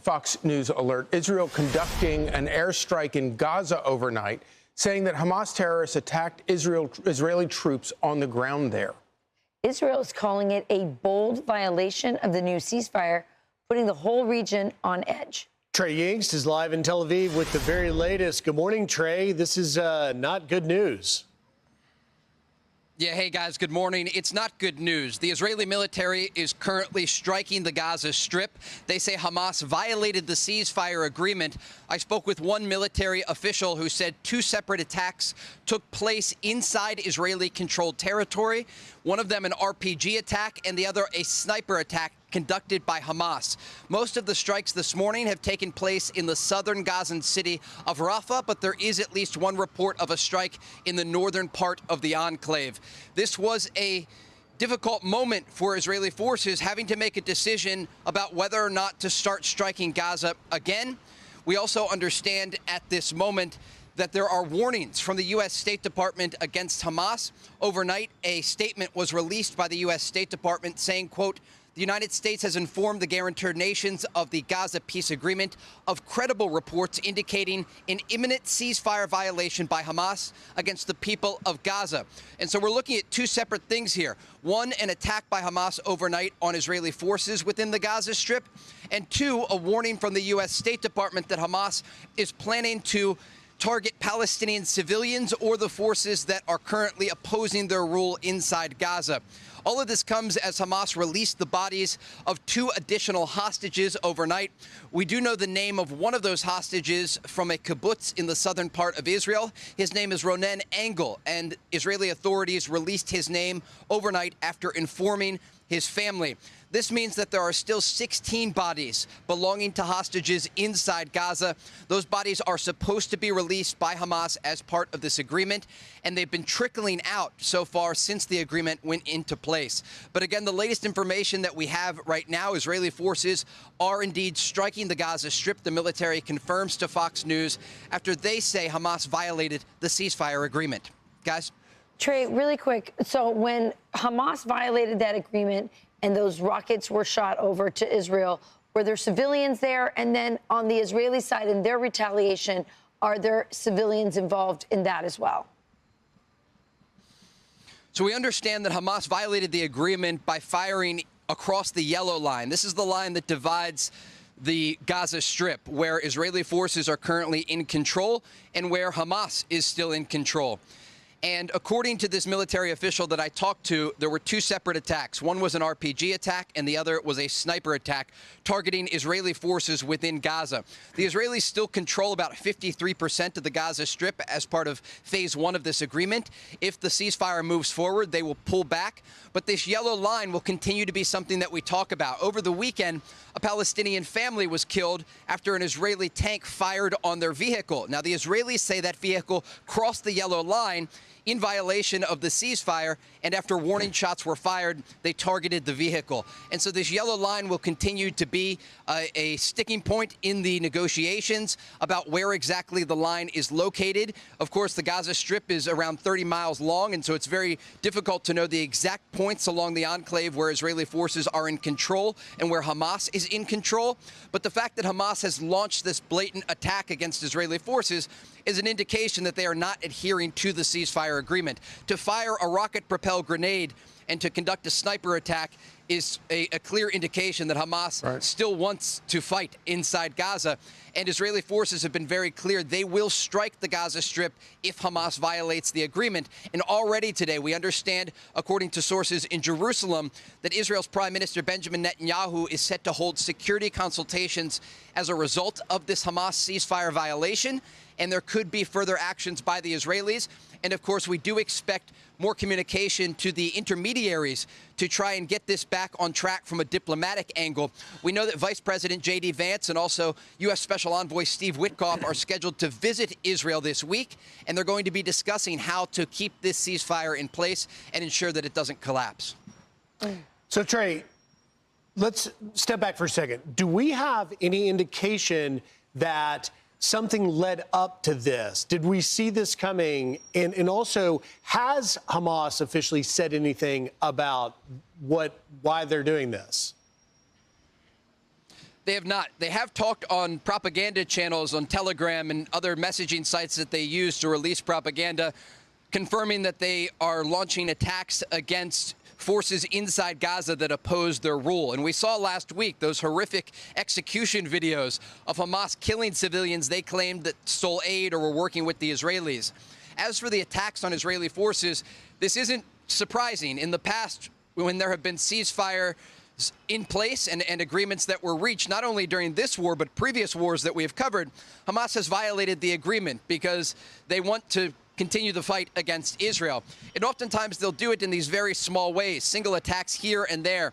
Fox News alert. Israel conducting an airstrike in Gaza overnight, saying that Hamas terrorists attacked Israeli troops on the ground there. Israel is calling it a bold violation of the new ceasefire, putting the whole region on edge. Trey Yingst is live in Tel Aviv with the very latest. Good morning, Trey. This is not good news. Yeah, hey guys, good morning. It's not good news. The Israeli military is currently striking the Gaza Strip. They say Hamas violated the ceasefire agreement. I spoke with one military official who said 2 separate attacks took place inside Israeli-controlled territory. One of them an RPG attack and the other a sniper attack conducted by Hamas. Most of the strikes this morning have taken place in the southern Gazan city of Rafah, but there is at least one report of a strike in the northern part of the enclave. This was a difficult moment for Israeli forces, having to make a decision about whether or not to start striking Gaza again. We also understand at this moment that there are warnings from the U.S. State Department against Hamas. Overnight, a statement was released by the U.S. State Department saying, quote, "The United States has informed the guarantor nations of the Gaza peace agreement of credible reports indicating an imminent ceasefire violation by Hamas against the people of Gaza." And so we're looking at 2 separate things here. One, an attack by Hamas overnight on Israeli forces within the Gaza Strip. And 2, a warning from the U.S. State Department that Hamas is planning to target Palestinian civilians or the forces that are currently opposing their rule inside Gaza. All of this comes as Hamas released the bodies of 2 additional hostages overnight. We do know the name of one of those hostages from a kibbutz in the southern part of Israel. His name is Ronen Engel, and Israeli authorities released his name overnight after informing his family. This means that there are still 16 bodies belonging to hostages inside Gaza. Those bodies are supposed to be released by Hamas as part of this agreement, and they've been trickling out so far since the agreement went into place. But again, the latest information that we have right now, Israeli forces are indeed striking the Gaza Strip. The military confirms to Fox News after they say Hamas violated the ceasefire agreement. Guys? Trey, really quick. So when Hamas violated that agreement and those rockets were shot over to Israel, were there civilians there? And then on the Israeli side, in their retaliation, are there civilians involved in that as well? So we understand that Hamas violated the agreement by firing across the yellow line. This is the line that divides the Gaza Strip, where Israeli forces are currently in control and where Hamas is still in control. And according to this military official that I talked to, there were 2 separate attacks. One was an RPG attack, and the other was a sniper attack targeting Israeli forces within Gaza. The Israelis still control about 53% of the Gaza Strip as part of phase 1 of this agreement. If the ceasefire moves forward, they will pull back. But this yellow line will continue to be something that we talk about. Over the weekend, a Palestinian family was killed after an Israeli tank fired on their vehicle. Now, the Israelis say that vehicle crossed the yellow line in violation of the ceasefire, and after warning shots were fired, they targeted the vehicle. And so this yellow line will continue to be a sticking point in the negotiations about where exactly the line is located. Of course, the Gaza Strip is around 30 miles long, and so it's very difficult to know the exact points along the enclave where Israeli forces are in control and where Hamas is in control. But the fact that Hamas has launched this blatant attack against Israeli forces is an indication that they are not adhering to the ceasefire agreement. To fire a rocket-propelled grenade and to conduct a sniper attack is a clear indication that Hamas still wants to fight inside Gaza. And Israeli forces have been very clear they will strike the Gaza Strip if Hamas violates the agreement. And already today, we understand, according to sources in Jerusalem, that Israel's Prime Minister Benjamin Netanyahu is set to hold security consultations as a result of this Hamas ceasefire violation. And there could be further actions by the Israelis. And of course, we do expect more communication to the intermediaries to try and get this back on track from a diplomatic angle. We know that Vice President J.D. Vance and also U.S. Special Envoy Steve Witkoff are scheduled to visit Israel this week, and they're going to be discussing how to keep this ceasefire in place and ensure that it doesn't collapse. So, Trey, let's step back for a second. Do we have any indication that something led up to this? Did we see this coming? And also, has Hamas officially said anything about why they're doing this? They have not. They have talked on propaganda channels on Telegram and other messaging sites that they use to release propaganda, confirming that they are launching attacks against forces inside Gaza that oppose their rule. And we saw last week those horrific execution videos of Hamas killing civilians they claimed that stole aid or were working with the Israelis. As for the attacks on Israeli forces, this isn't surprising. In the past, when there have been ceasefire in place and agreements that were reached, not only during this war, but previous wars that we have covered, Hamas has violated the agreement because they want to continue the fight against Israel. And oftentimes they'll do it in these very small ways, single attacks here and there.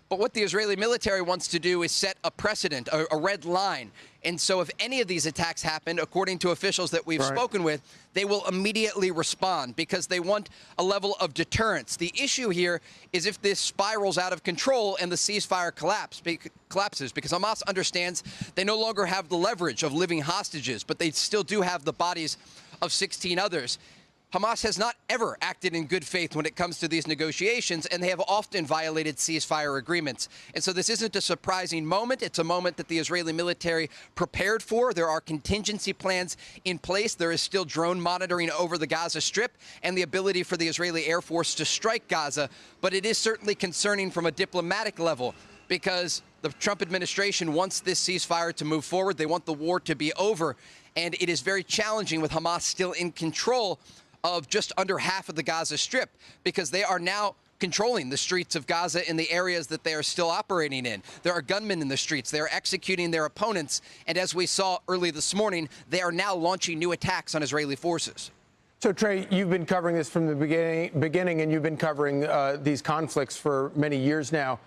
But what the Israeli military wants to do is set a precedent, a red line. And so if any of these attacks happen, according to officials that we've spoken with, they will immediately respond because they want a level of deterrence. The issue here is if this spirals out of control and the ceasefire collapses, because Hamas understands they no longer have the leverage of living hostages, but they still do have the bodies of 16 others. Hamas has not ever acted in good faith when it comes to these negotiations, and they have often violated ceasefire agreements. And so this isn't a surprising moment. It's a moment that the Israeli military prepared for. There are contingency plans in place. There is still drone monitoring over the Gaza Strip and the ability for the Israeli Air Force to strike Gaza. But it is certainly concerning from a diplomatic level because the Trump administration wants this ceasefire to move forward. They want the war to be over. And it is very challenging with Hamas still in control of just under half of the Gaza Strip because they are now controlling the streets of Gaza in the areas that they are still operating in. There are gunmen in the streets. They are executing their opponents. And as we saw early this morning, they are now launching new attacks on Israeli forces. So, Trey, you've been covering this from the beginning and you've been covering these conflicts for many years now.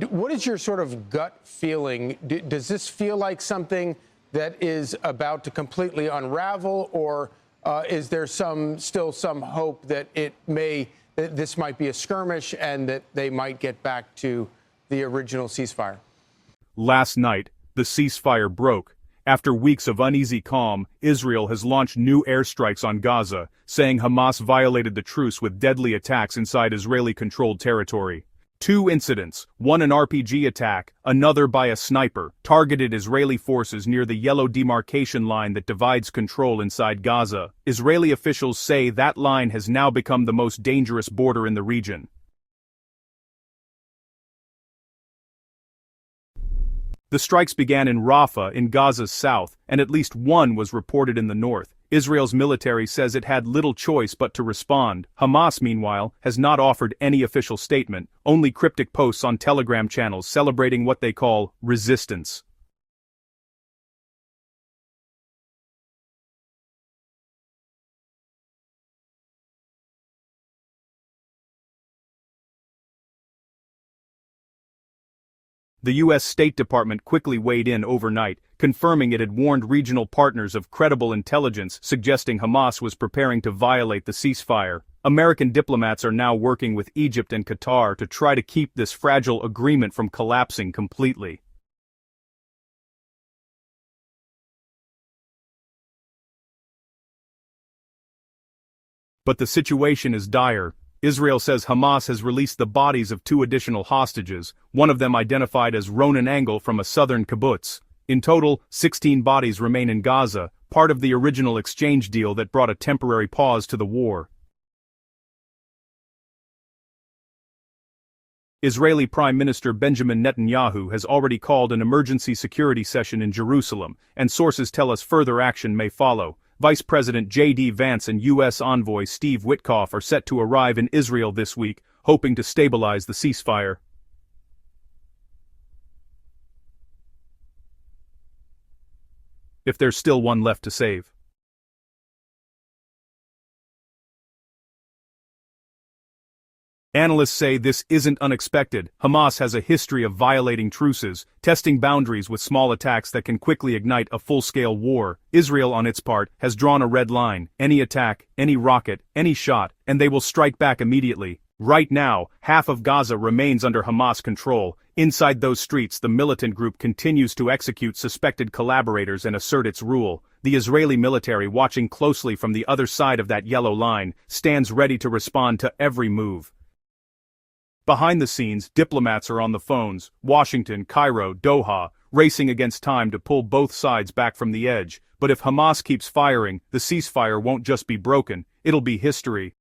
What is your sort of gut feeling? Does this feel like something that is about to completely unravel, or is there still some hope that this might be a skirmish and that they might get back to the original ceasefire? Last night, the ceasefire broke. After weeks of uneasy calm, Israel has launched new airstrikes on Gaza, saying Hamas violated the truce with deadly attacks inside Israeli-controlled territory. 2 incidents, one an RPG attack, another by a sniper, targeted Israeli forces near the yellow demarcation line that divides control inside Gaza. Israeli officials say that line has now become the most dangerous border in the region. The strikes began in Rafah in Gaza's south, and at least one was reported in the north. Israel's military says it had little choice but to respond. Hamas, meanwhile, has not offered any official statement, only cryptic posts on Telegram channels celebrating what they call resistance. The U.S. State Department quickly weighed in overnight, confirming it had warned regional partners of credible intelligence suggesting Hamas was preparing to violate the ceasefire. American diplomats are now working with Egypt and Qatar to try to keep this fragile agreement from collapsing completely. But the situation is dire. Israel says Hamas has released the bodies of 2 additional hostages, one of them identified as Ronan Angle from a southern kibbutz. In total, 16 bodies remain in Gaza, part of the original exchange deal that brought a temporary pause to the war. Israeli Prime Minister Benjamin Netanyahu has already called an emergency security session in Jerusalem, and sources tell us further action may follow. Vice President J.D. Vance and U.S. envoy Steve Witkoff are set to arrive in Israel this week, hoping to stabilize the ceasefire. If there's still one left to save. Analysts say this isn't unexpected. Hamas has a history of violating truces, testing boundaries with small attacks that can quickly ignite a full-scale war. Israel, on its part, has drawn a red line. Any attack, any rocket, any shot, and they will strike back immediately. Right now, half of Gaza remains under Hamas control. Inside those streets, the militant group continues to execute suspected collaborators and assert its rule. The Israeli military, watching closely from the other side of that yellow line, stands ready to respond to every move. Behind the scenes, diplomats are on the phones, Washington, Cairo, Doha, racing against time to pull both sides back from the edge. But if Hamas keeps firing, the ceasefire won't just be broken, it'll be history.